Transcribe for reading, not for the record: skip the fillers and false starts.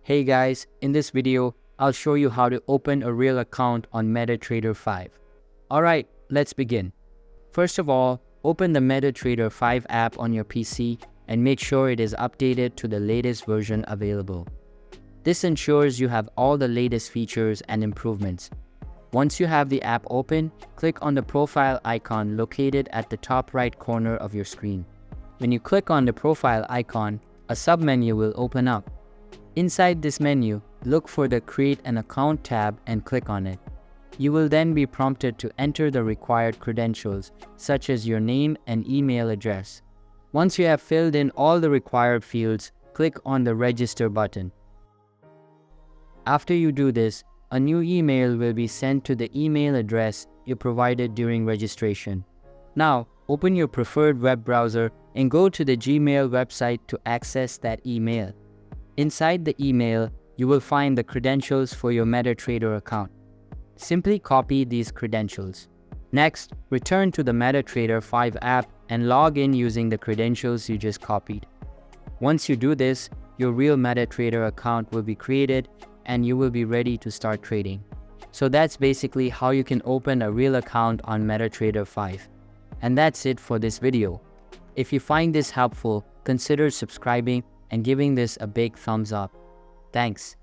Hey guys, in this video, I'll show you how to open a real account on MetaTrader 5. Alright, let's begin. First of all, open the MetaTrader 5 app on your PC and make sure it is updated to the latest version available. This ensures you have all the latest features and improvements. Once you have the app open, click on the profile icon located at the top right corner of your screen. When you click on the profile icon, a submenu will open up. Inside this menu, look for the Create an Account tab and click on it. You will then be prompted to enter the required credentials, such as your name and email address. Once you have filled in all the required fields, click on the Register button. After you do this, a new email will be sent to the email address you provided during registration. Now, open your preferred web browser and go to the Gmail website to access that email. Inside the email, you will find the credentials for your MetaTrader account. Simply copy these credentials. Next, return to the MetaTrader 5 app and log in using the credentials you just copied. Once you do this, your real MetaTrader account will be created and you will be ready to start trading. So that's basically how you can open a real account on MetaTrader 5. And that's it for this video. If you find this helpful, consider subscribing and giving this a big thumbs up. Thanks.